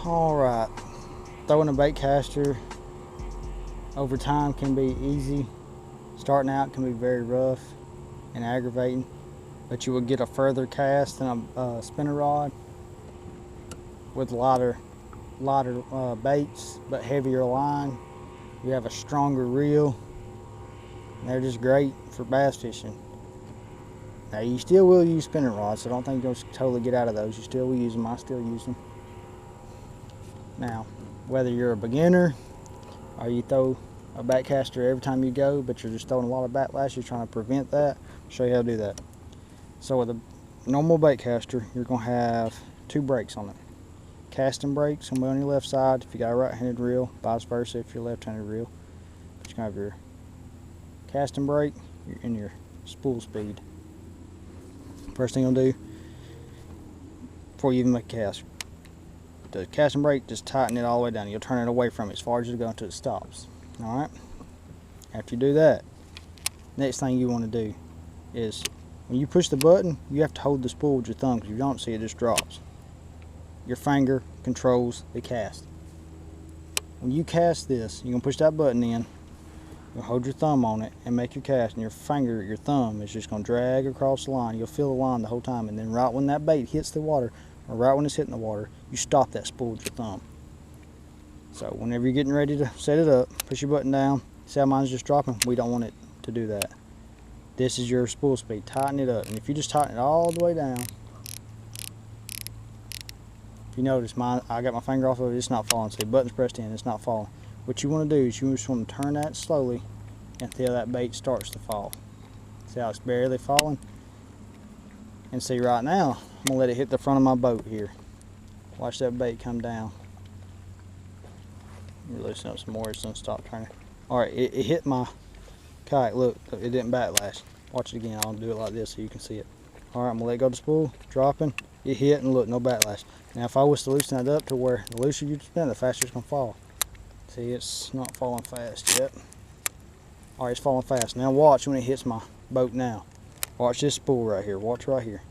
Alright, throwing a bait caster over time can be easy. Starting out can be very rough and aggravating, but you will get a further cast than a spinner rod with lighter baits but heavier line. You have a stronger reel, and they're just great for bass fishing. Now you still will use spinner rods, so don't think you'll totally get out of those. You still will use them. I still use them. Now, whether you're a beginner or you throw a baitcaster every time you go, but you're just throwing a lot of backlash, you're trying to prevent that, I'll show you how to do that. So with a normal baitcaster, you're going to have two brakes on it. Casting brakes going to be on your left side if you got a right-handed reel, vice versa if you're left-handed reel. But you're going to have your casting brake and your spool speed. First thing you'll do before you even make a cast, the casting brake, just tighten it all the way down. You'll turn it away from it as far as you go until it stops. Alright? After you do that, next thing you want to do is when you push the button, you have to hold the spool with your thumb, because if you don't see it, just drops. Your finger controls the cast. When you cast this, you're going to push that button in, you'll hold your thumb on it and make your cast, and your thumb is just going to drag across the line. You'll feel the line the whole time, and then right when that bait hits the water, or right when it's hitting the water, you stop that spool with your thumb. So whenever you're getting ready to set it up, push your button down. See how mine's just dropping? We don't want it to do that. This is your spool speed. Tighten it up, and if you just tighten it all the way down, if you notice mine, I got my finger off of it, it's not falling. So the button's pressed in, it's not falling. What you want to do is you just want to turn that slowly until that bait starts to fall. See how it's barely falling? And see right now, I'm going to let it hit the front of my boat here. Watch that bait come down. Let me loosen up some more, it's going to stop turning. Alright, it hit my kayak. Look, it didn't backlash. Watch it again, I'll do it like this so you can see it. Alright, I'm going to let go of the spool, dropping. It hit, and look, no backlash. Now if I was to loosen that up to where the looser you spin, the faster it's going to fall. See, it's not falling fast yet. Alright, it's falling fast. Now watch when it hits my boat now. Watch this spool right here. Watch right here.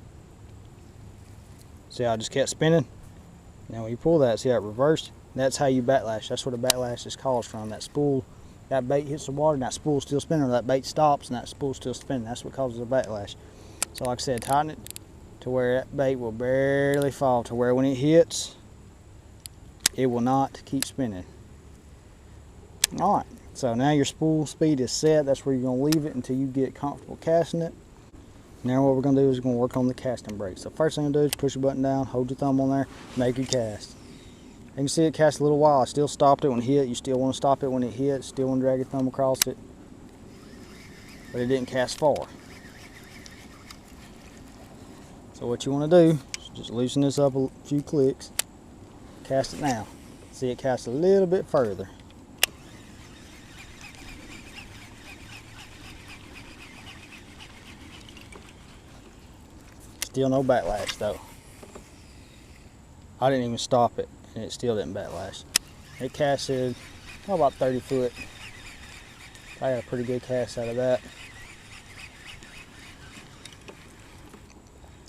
See how I just kept spinning? Now when you pull that, see how it reversed? That's how you backlash. That's where the backlash is caused from. That spool, that bait hits the water, and that spool's still spinning, or that bait stops and that spool's still spinning. That's what causes the backlash. So like I said, tighten it to where that bait will barely fall, to where when it hits, it will not keep spinning. Alright, so now your spool speed is set. That's where you're going to leave it until you get comfortable casting it. Now what we're going to do is we're going to work on the casting brake. So first thing you're going to do is push your button down, hold your thumb on there, make your cast. You can see it cast a little while. I still stopped it when it hit. You still want to stop it when it hits. Still want to drag your thumb across it. But it didn't cast far. So what you want to do is just loosen this up a few clicks. Cast it now. See it cast a little bit further. Still no backlash though. I didn't even stop it, and it still didn't backlash. It casted about 30 foot. I got a pretty good cast out of that.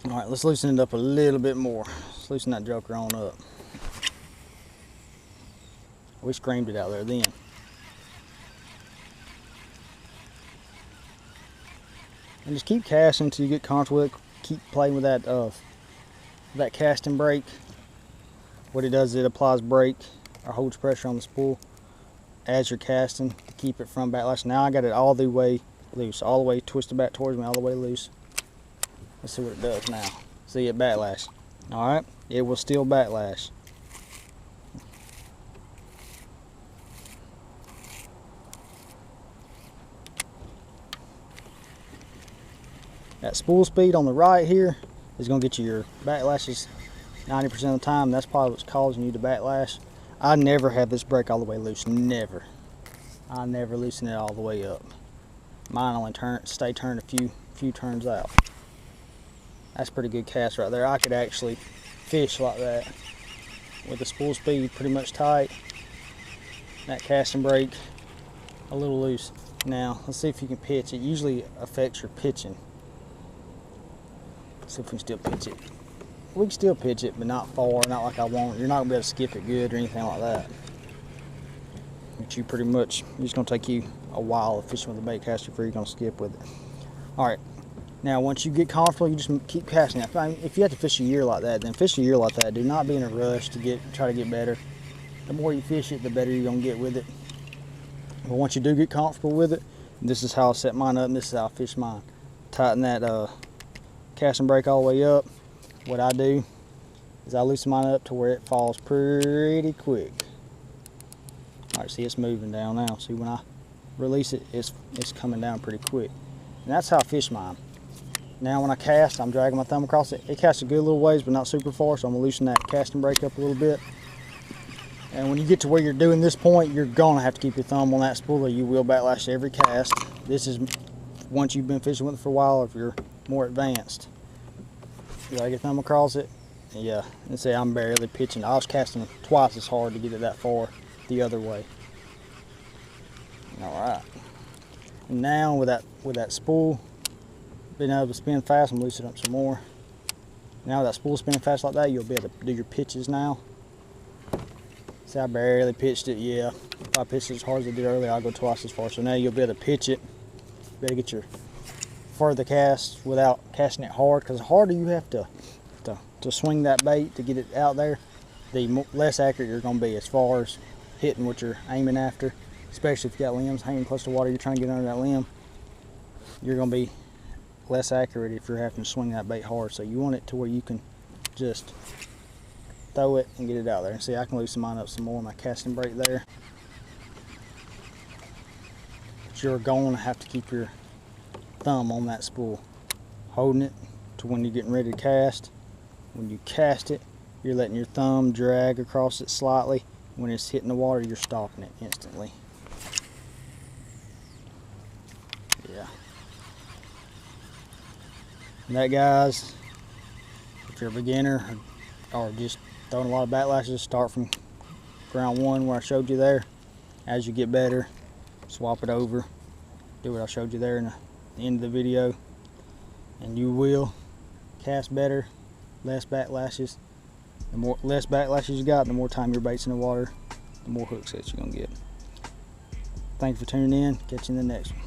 Alright, let's loosen it up a little bit more. Let's loosen that joker on up. We screamed it out there then. And just keep casting until you get comfortable with it. Keep playing with that casting brake. What it does is it applies brake or holds pressure on the spool as you're casting to keep it from backlash. Now I got it all the way loose, all the way twisted back towards me, all the way loose. Let's see what it does now. See it backlash. Alright, it will still backlash. That spool speed on the right here is going to get you your backlashes 90% of the time. That's probably what's causing you to backlash. I never have this brake all the way loose. Never. I never loosen it all the way up. Mine only stay turned a few turns out. That's a pretty good cast right there. I could actually fish like that with the spool speed pretty much tight. That casting brake a little loose. Now let's see if you can pitch. It usually affects your pitching. Let's see if we can still pitch it. we can still pitch it, but not far, not like I want. You're not gonna be able to skip it good or anything like that. But you pretty much, it's gonna take you a while of fishing with a bait caster before you're gonna skip with it. All right, now once you get comfortable, you just keep casting it. If you have to fish a year like that, then fish a year like that. Do not be in a rush to try to get better. The more you fish it, the better you're gonna get with it. But once you do get comfortable with it, this is how I set mine up, and this is how I fish mine. Tighten that casting brake all the way up. What I do is I loosen mine up to where it falls pretty quick. All right, see, it's moving down now. See, when I release it, it's coming down pretty quick. And that's how I fish mine. Now when I cast, I'm dragging my thumb across it. It casts a good little ways, but not super far, so I'm gonna loosen that casting brake up a little bit. And when you get to where you're doing this point, you're gonna have to keep your thumb on that spool or you will backlash every cast. This is once you've been fishing with it for a while, if you're more advanced. Drag your thumb across it. Yeah, and say I'm barely pitching. I was casting twice as hard to get it that far the other way. All right. And now with that spool being able to spin fast, I'm loosening up some more. Now with that spool spinning fast like that, you'll be able to do your pitches now. See, I barely pitched it. Yeah, if I pitched it as hard as I did earlier, I'll go twice as far. So now you'll be able to pitch it. Better get your further cast without casting it hard, because the harder you have to swing that bait to get it out there, the less accurate you're going to be as far as hitting what you're aiming after. Especially if you got limbs hanging close to water, you're trying to get under that limb, you're going to be less accurate if you're having to swing that bait hard. So you want it to where you can just throw it and get it out there. And see, I can loosen mine up some more, my casting brake there. But you're going to have to keep your thumb on that spool, holding it to when you're getting ready to cast. When you cast it, you're letting your thumb drag across it slightly. When it's hitting the water, you're stopping it instantly. Yeah. And that, guys, if you're a beginner or just throwing a lot of backlashes, start from ground one where I showed you there. As you get better, swap it over, do what I showed you there in the end of the video, and you will cast better, less backlashes. The less backlashes you got, the more time your bait's in the water, the more hook sets you're gonna get. Thank you for tuning in. Catch you in the next one.